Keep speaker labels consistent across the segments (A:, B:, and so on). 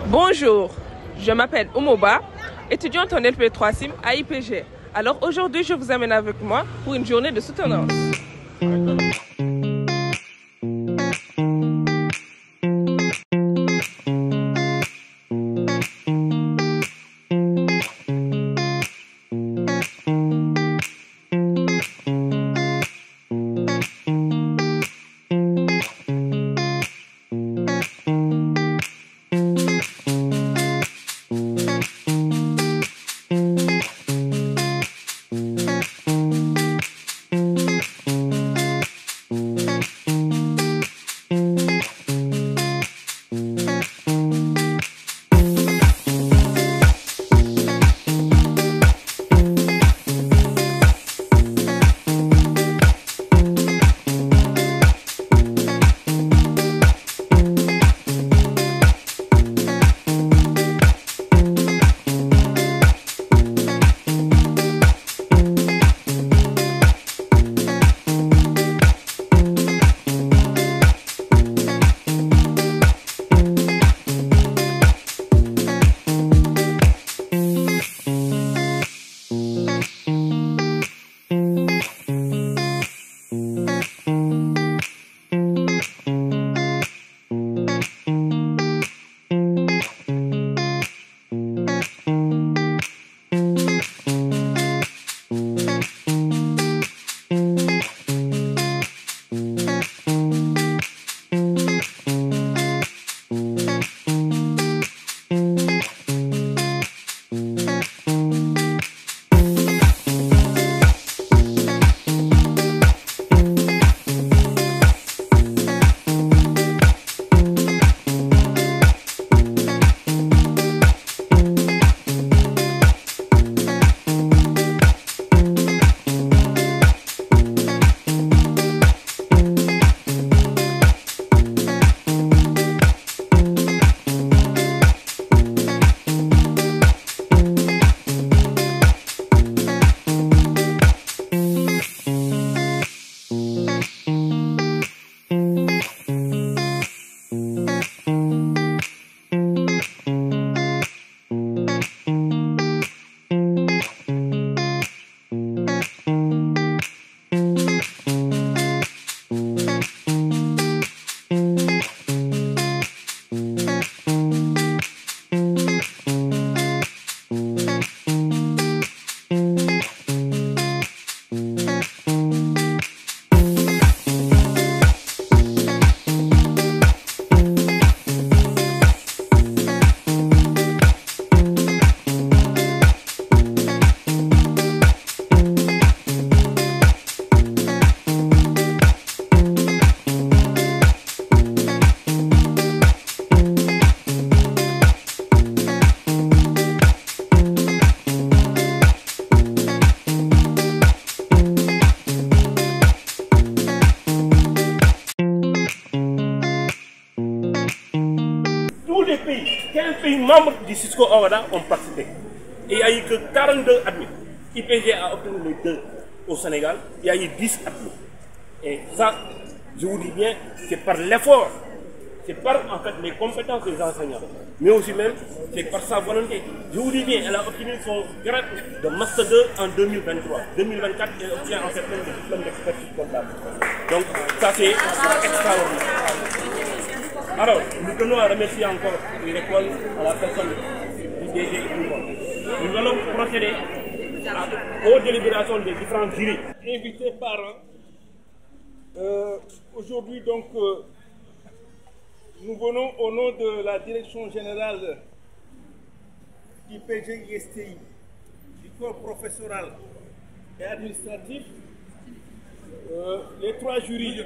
A: Bonjour, je m'appelle Omoba, étudiante en LP3 SIM à IPG. Alors aujourd'hui, je vous amène avec moi pour une journée de soutenance.
B: Les pays, 15 pays membres du Cisco Awada ont participé. Et il n'y a eu que 42 admis. IPG a obtenu les 2 au Sénégal, il y a eu 10 admis. Et ça, je vous dis bien, c'est par l'effort, c'est par en fait les compétences des enseignants, mais aussi même, c'est par sa volonté. Je vous dis bien, elle a obtenu son grade de Master 2 en 2023. 2024, elle obtient en fait le diplôme d'expertise comptable. Donc, ça c'est extraordinaire. Alors, nous tenons à remercier encore l'école à la personne du DG. Nous allons procéder aux délibérations des différents jurys.
C: Invités parents, aujourd'hui donc, nous venons au nom de la direction générale du PGISTI, du corps professoral et administratif. Les 3 jurys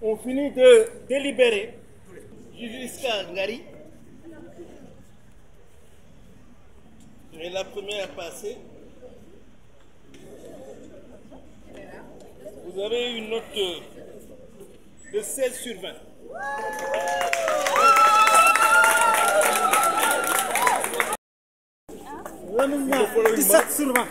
C: ont fini de délibérer. Jusqu'à Ngari. Et la première passée. Vous avez une note de 16 sur 20. Là maintenant, 17 sur 20.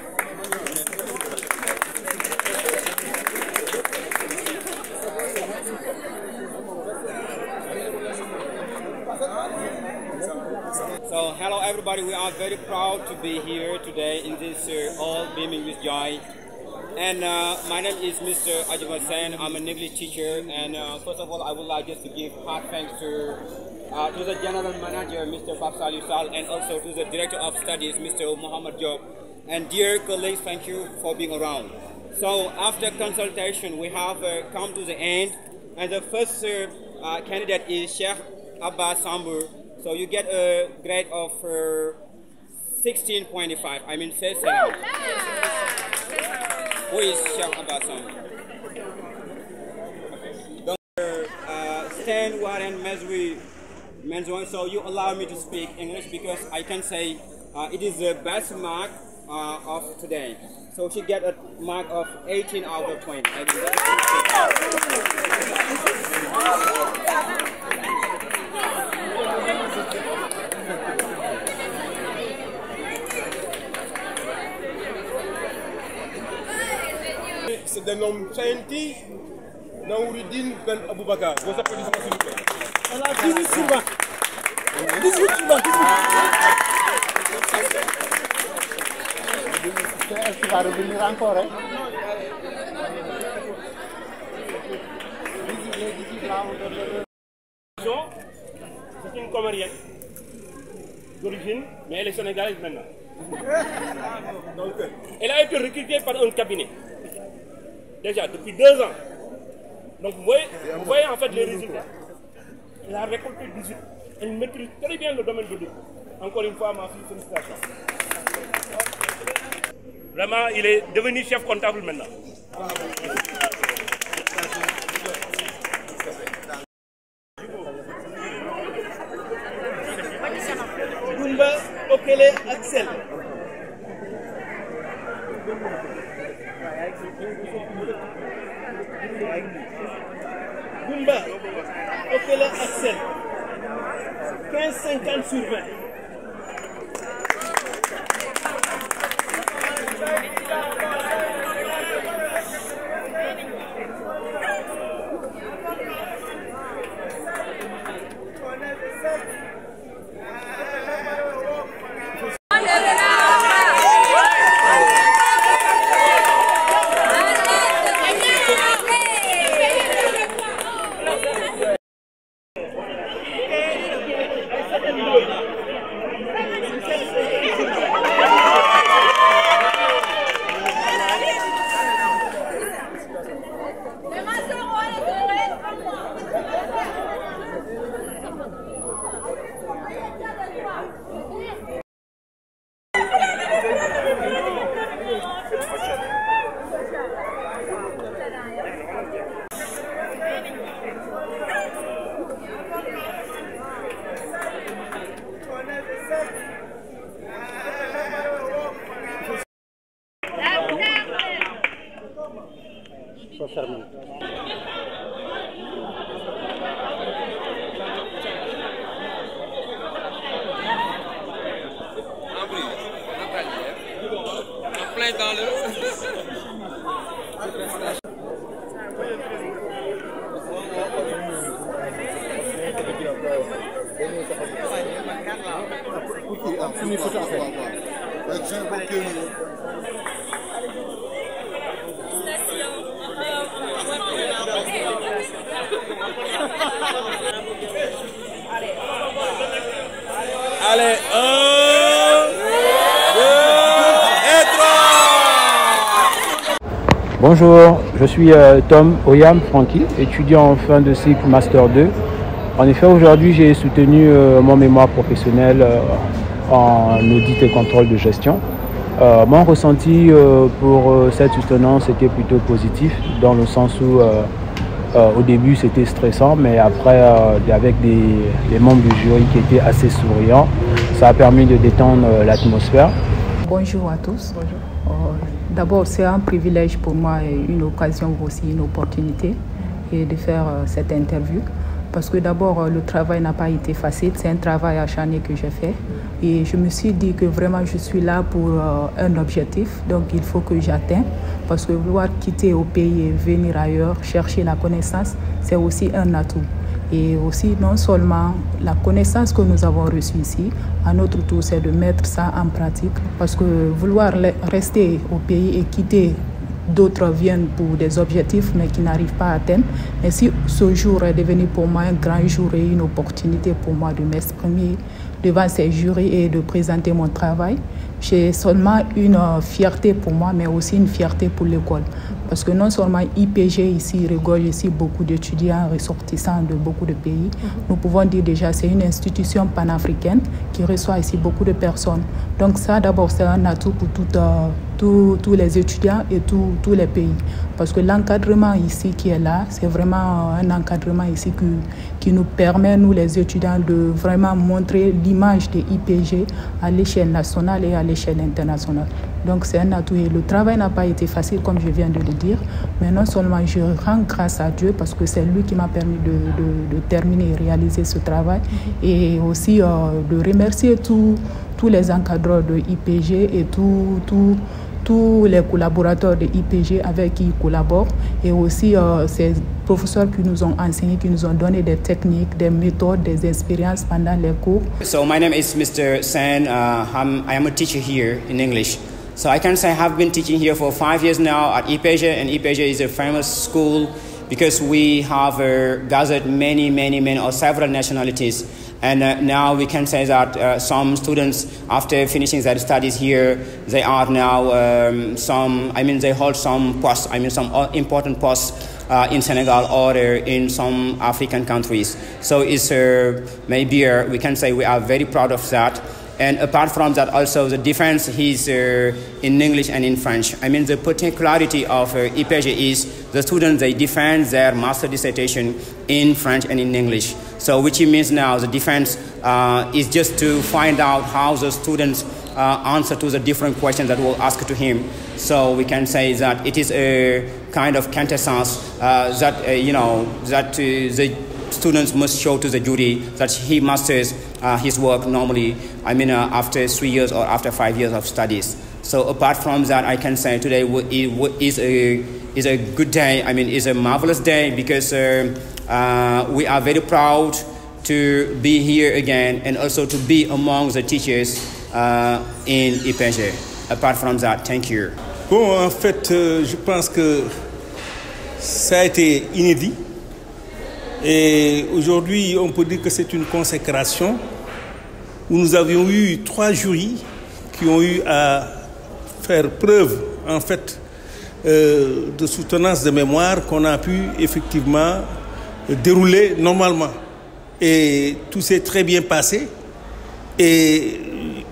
D: So hello everybody, we are very proud to be here today in this all beaming with joy. And my name is Mr. Ajima Sen. I'm an English teacher, and first of all I would like just to give heart thanks to the General Manager, Mr. Babsal Yusal, and also to the Director of Studies, Mr. Muhammad Job. And dear colleagues, thank you for being around. So after consultation, we have come to the end, and the first candidate is Sheikh Abbas Sambur. So you get a grade of 16.5. I mean, say so. Who is Sheikh Abbas Sambur? Stan Warren Mezwi Menzwan. So you allow me to speak English because I can say it is the best mark of today. So she get a mark of 18 out of 20.
E: C'est un homme Sainti, Nauridine Ben Aboubakar. Vos applaudissements s'il vous plaît. On a 18 sur 20. 18 sur 20. Est-ce qu'il va revenir encore, hein?
B: C'est une Comorienne d'origine, mais elle est sénégalaise maintenant. Donc, elle a été recrutée par un cabinet, déjà depuis 2 ans. Donc vous voyez en fait les résultats. Elle a récolté 18. Elle maîtrise très bien le domaine de l'audit. Encore une fois, ma fille, félicitations. Vraiment, il est devenu chef comptable maintenant.
C: Goumba Okele Axel. Goumba Okele Axel. 15,50 sur 20.
E: Allez, 1, 2 et 3.
F: Bonjour, je suis Tom Oyam Francky, étudiant en fin de cycle Master 2. En effet, aujourd'hui, j'ai soutenu mon mémoire professionnel en audit et contrôle de gestion. Mon ressenti pour cette soutenance était plutôt positif, dans le sens où au début c'était stressant, mais après avec des membres du jury qui étaient assez souriants, ça a permis de détendre l'atmosphère.
G: Bonjour à tous. D'abord, c'est un privilège pour moi et une occasion aussi, une opportunité de faire cette interview. Parce que d'abord, le travail n'a pas été facile, c'est un travail acharné que j'ai fait. Et je me suis dit que vraiment je suis là pour un objectif, donc il faut que j'atteigne. Parce que vouloir quitter au pays et venir ailleurs, chercher la connaissance, c'est aussi un atout. Et aussi, non seulement la connaissance que nous avons reçue ici, à notre tour, c'est de mettre ça en pratique. Parce que vouloir rester au pays et quitter, d'autres viennent pour des objectifs mais qui n'arrivent pas à atteindre. Mais si ce jour est devenu pour moi un grand jour et une opportunité pour moi de m'exprimer devant ces jurys et de présenter mon travail, j'ai seulement une fierté pour moi, mais aussi une fierté pour l'école. Parce que non seulement IPG ici regorge ici beaucoup d'étudiants ressortissants de beaucoup de pays, nous pouvons dire déjà c'est une institution panafricaine qui reçoit ici beaucoup de personnes. Donc ça d'abord c'est un atout pour tous les étudiants et tous les pays. Parce que l'encadrement ici qui est là, c'est vraiment un encadrement ici qui nous permet, nous les étudiants, de vraiment montrer l'image de IPG à l'échelle nationale et à l'échelle internationale. Donc c'est un atout et le travail n'a pas été facile comme je viens de le dire, mais non seulement je rends grâce à Dieu parce que c'est lui qui m'a permis de terminer et réaliser ce travail et aussi de remercier tous les encadreurs de IPG et tous les collaborateurs de IPG avec qui ils collaborent et aussi ces professeurs qui nous ont enseigné, qui nous ont donné des techniques, des méthodes, des expériences pendant les cours.
D: So my name is Mr. Sen. I am a teacher here in English. So I can say I have been teaching here for 5 years now at IPG, and IPG is a famous school because we have gathered many or several nationalities. And now we can say that some students, after finishing their studies here, they are now they hold some posts, some important posts in Senegal or in some African countries. So it's maybe we can say we are very proud of that. And apart from that, also the difference is in English and in French. The particularity of IPG is the students, they defend their master dissertation in French and in English. So which means now the difference is just to find out how the students answer to the different questions that we'll ask to him. So we can say that it is a kind of quintessence that the students must show to the jury that he masters his work normally, after 3 years or after 5 years of studies. So apart from that, I can say today is a good day. It's a marvelous day because we are very proud to be here again and also to be among the teachers in IPG. Apart from that, thank you.
C: Bon, en fait, je pense que ça a été inédit. Et aujourd'hui, on peut dire que c'est une consécration où nous avions eu 3 jurys qui ont eu à faire preuve, en fait, de soutenance de mémoire qu'on a pu effectivement dérouler normalement. Et tout s'est très bien passé. Et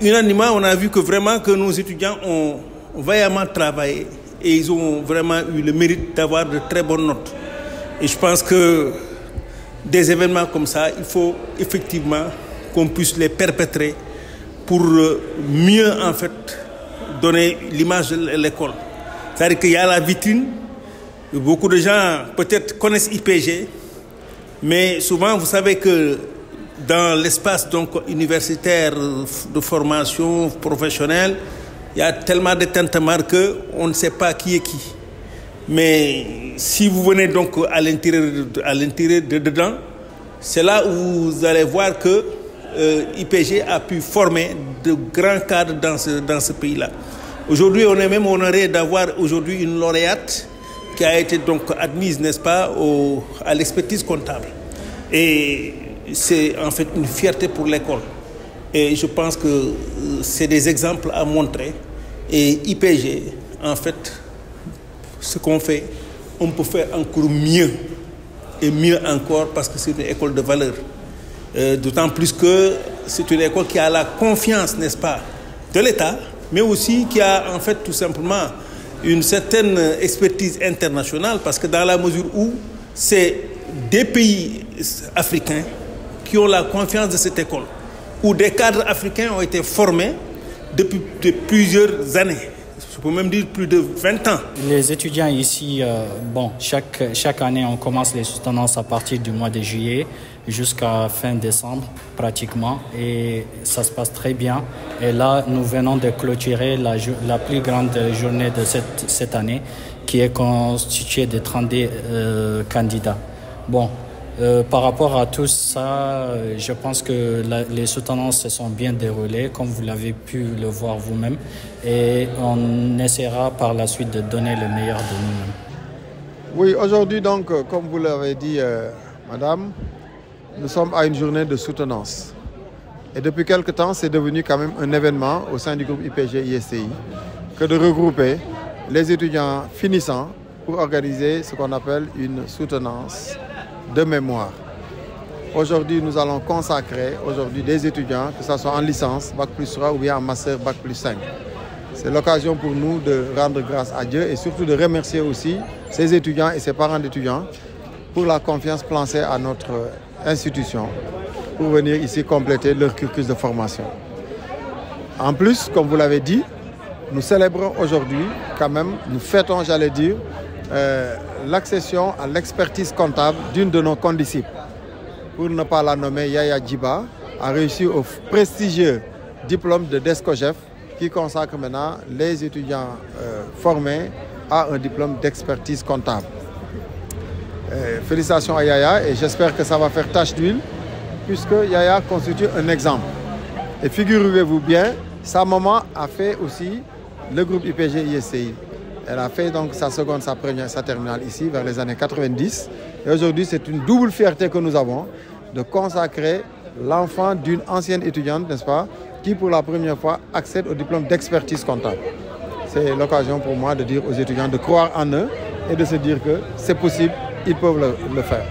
C: unanimement, on a vu que vraiment que nos étudiants ont vaillamment travaillé et ils ont vraiment eu le mérite d'avoir de très bonnes notes. Et je pense que des événements comme ça, il faut effectivement qu'on puisse les perpétrer pour mieux, en fait, donner l'image de l'école. C'est-à-dire qu'il y a la vitrine. Beaucoup de gens, peut-être, connaissent IPG, mais souvent, vous savez que dans l'espace universitaire de formation professionnelle, il y a tellement de tintamarre qu'on ne sait pas qui est qui. Mais si vous venez donc à l'intérieur de dedans, c'est là où vous allez voir que IPG a pu former de grands cadres dans ce pays-là. Aujourd'hui, on est même honoré d'avoir aujourd'hui une lauréate qui a été donc admise, n'est-ce pas, à l'expertise comptable. Et c'est en fait une fierté pour l'école. Et je pense que c'est des exemples à montrer. Et IPG, en fait, ce qu'on fait, on peut faire encore mieux. Et mieux encore parce que c'est une école de valeur. D'autant plus que c'est une école qui a la confiance, n'est-ce pas, de l'État, mais aussi qui a en fait tout simplement une certaine expertise internationale parce que dans la mesure où c'est des pays africains qui ont la confiance de cette école, où des cadres africains ont été formés depuis plusieurs années. Je peux même dire plus de 20 ans.
H: Les étudiants ici, chaque année, on commence les soutenances à partir du mois de juillet jusqu'à fin décembre, pratiquement. Et ça se passe très bien. Et là, nous venons de clôturer la plus grande journée de cette année, qui est constituée de 32 candidats. Bon, Par rapport à tout ça, je pense que les soutenances se sont bien déroulées, comme vous l'avez pu le voir vous-même, et on essaiera par la suite de donner le meilleur de nous-mêmes.
I: Oui, aujourd'hui donc, comme vous l'avez dit, madame, nous sommes à une journée de soutenance. Et depuis quelque temps, c'est devenu quand même un événement au sein du groupe IPG-ISTI que de regrouper les étudiants finissants pour organiser ce qu'on appelle une soutenance de mémoire. Aujourd'hui, nous allons consacrer des étudiants, que ce soit en licence, Bac plus 3 ou bien en master, Bac plus 5. C'est l'occasion pour nous de rendre grâce à Dieu et surtout de remercier aussi ces étudiants et ces parents d'étudiants pour la confiance placée à notre institution pour venir ici compléter leur cursus de formation. En plus, comme vous l'avez dit, nous célébrons aujourd'hui, quand même, nous fêtons, j'allais dire, l'accession à l'expertise comptable d'une de nos condisciples. Pour ne pas la nommer, Yaya Djiba a réussi au prestigieux diplôme de DESCOGEF qui consacre maintenant les étudiants formés à un diplôme d'expertise comptable. Félicitations à Yaya et j'espère que ça va faire tache d'huile puisque Yaya constitue un exemple. Et figurez-vous bien, sa maman a fait aussi le groupe IPG-ISTI. Elle a fait donc sa terminale ici vers les années 90. Et aujourd'hui, c'est une double fierté que nous avons de consacrer l'enfant d'une ancienne étudiante, n'est-ce pas, qui pour la première fois accède au diplôme d'expertise comptable. C'est l'occasion pour moi de dire aux étudiants de croire en eux et de se dire que c'est possible, ils peuvent le faire.